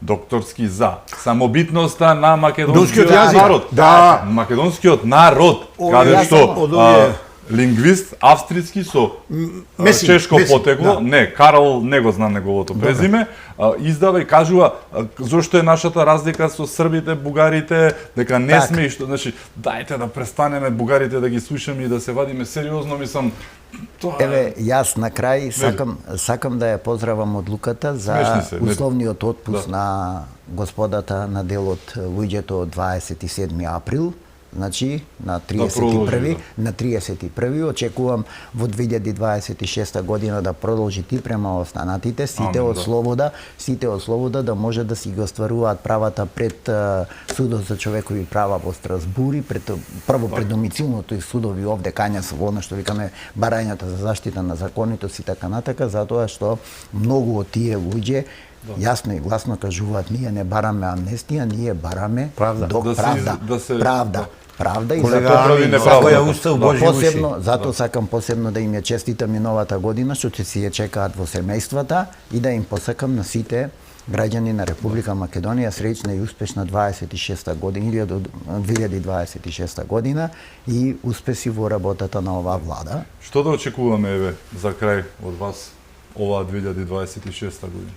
докторски за самобитноста на македонскиот Македонскиот јазик. народ. Да. Македонскиот народ, О, каде јас што сам од овие- лингвист австрийски со Месин, чешко Месин, потекло, да. не, Карл не го знам неговото презиме, издава и кажува зошто е нашата разлика со србите, бугарите, дека не Така. сме и што, значи, дајте да престанеме бугарите да ги слушаме и да се вадиме сериозно, мислам, тоа Еве, јас на крај сакам да ја поздравам одлуката за Смешни се, не. условниот отпуск Да. на господата на делот луѓето од 27 април. Значи, на 31 продолжи, на 31 очекувам во 2026 година да продолжи ти према останатите, сите Ами, од да. слобода да може да си ги остваруваат правата пред судот за човекови права во Страсбури, прво пред домицилното и судови овде кај нас во она што викаме барањата за заштита на законитост и така натака, затоа што многу од тие луѓе Јасно и гласно кажуваат, ние не бараме амнестија, ние бараме Правда. Правда и Колега затоа Ами, неправда. која устав Божи посебно, уши. затоа сакам посебно да им ја честитам и новата година, што ќе си ја чекаат во семејствата и да им посакам на сите граѓани на Република Македонија среќна и успешна 26-та година, 2026 година и успеси во работата на оваа влада. Што да очекуваме еве за крај од вас оваа 2026 година?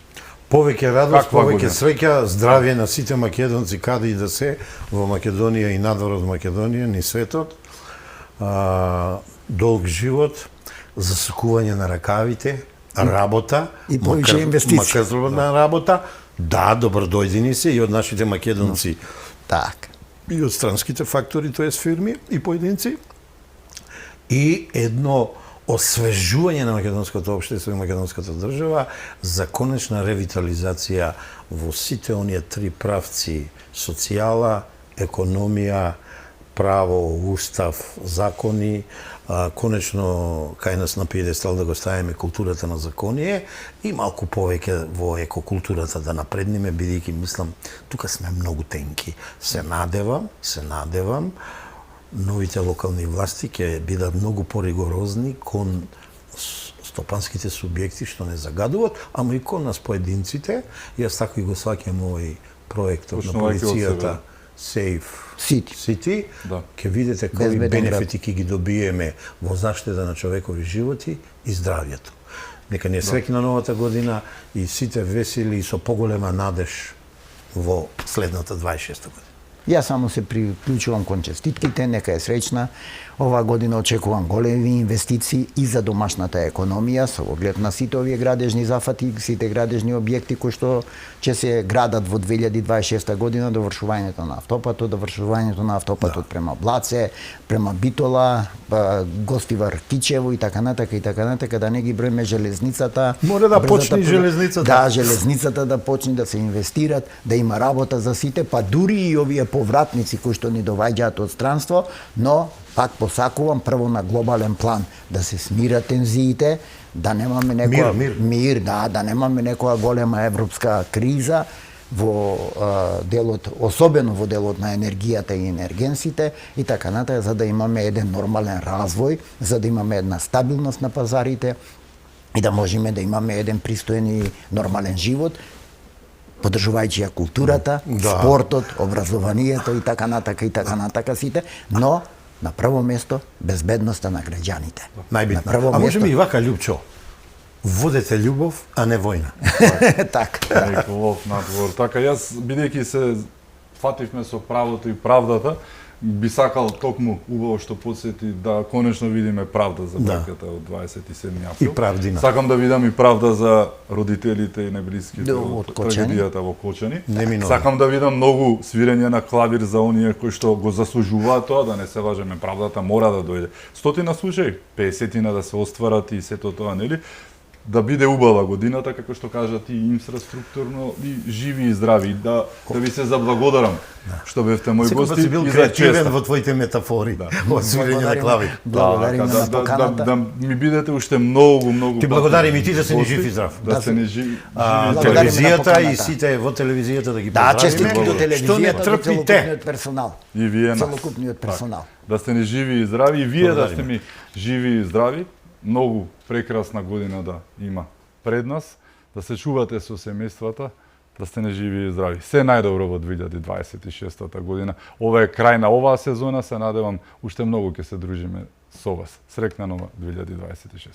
Повеќе радост, Каква повеќе година? среќа, здравје на сите македонци каде и да се во Македонија и надвор од Македонија, ни светот. Долг живот, засакување на ракавите, работа И повеќе инвестиции. македонска работа. Да, добродојдени се и од нашите македонци Так. и од странските фактори, тоест фирми и поединци. И едно освежување на македонското општество и македонската држава за конечна ревитализација во сите оние три правци: социјала, економија, право, устав, закони, конечно кај нас на пиедестал да го ставиме културата на законие и малку повеќе во екокултурата да напредниме, бидејќи мислам тука сме многу тенки. Се надевам новите локални власти ќе бидат многу поригорозни кон стопанските субјекти што не загадуваат, ама и кон нас поединците. Јас така и го сваќам овој проектот на Почнувајќи од полицијата себе. Safe City. Да. Ќе видите кои Безбеден бенефити ќе ги добиеме во заштита на човекови животи и здравјето. Нека ни е среќна новата година и сите весели и со поголема надеж во следната 26 година. Јас само се приклучувам кон честитките, нека е среќна. Оваа година очекувам големи инвестиции и за домашната економија, со оглед на сите овие градежни зафати, сите градежни објекти кои што ќе се градат во 2026 година, довршувањето на автопатот према Блаце, према Битола, Гостивар Кичево и така натака, да не ги броиме железницата. Мора да брзата почне железницата. Да, железницата да почне да се инвестират, да има работа за сите, па дури и овие повратници кои што ни доваѓаат од странство, но пак посакувам прво на глобален план да се смират тензиите, да немаме некоја Мир. да немаме некоја голема европска криза во делот, особено во делот на енергијата и енергенсите и така натаму, за да имаме еден нормален развој, за да имаме една стабилност на пазарите и да можеме да имаме еден пристоен и нормален живот, поддржувајќи ја културата, спортот, образованието и така натака сите, но на прво место безбедноста на граѓаните. Најбитно. А можеме и вака, Љупчо, водете љубов, а не војна. Така. Некој лов надвор. Така, јас, бидејќи се фативме со правото и правдата, би сакал токму убаво што подсети да конечно видиме правда за браќата од 27 април. И правдина. Сакам да видам и правда за родителите и најблиските од Кочани. трагедијата во Кочани. Неминовно. Сакам да видам многу свирење на клавир за оние кои што го заслужуваат тоа, да не се лажеме, правдата мора да дојде. 100 случаи, 50 да се остварат и сето тоа, нели? Да биде убава годината, како што кажат, и инфраструктурно, и живи и здрави, да ви се заблагодарам што бевте мои Секогаш гости си бил и за креативен честа. во твоите метафори, во свирење на клави. Благодариме на поканата. Да ми бидете уште многу Ти благодарим и ти да се ни жив и здрав. Да се ни жив. Благодариме на Телевизијата поканата. и сите во телевизијата да ги Да, поздравиме. честитки до Што не телевизијата, до трпите. целокупниот персонал. И вие нас. Целокупниот персонал. Да сте ни живи и здрави, и вие да Благодариме. сте ми живи и здрави. Многу прекрасна година да има пред нас, да се чувате со семејствата, да сте не живи и здрави. Се најдобро во 2026 година. Ова е крај на оваа сезона, се надевам уште многу ќе се дружиме со вас. Среќна нова 2026.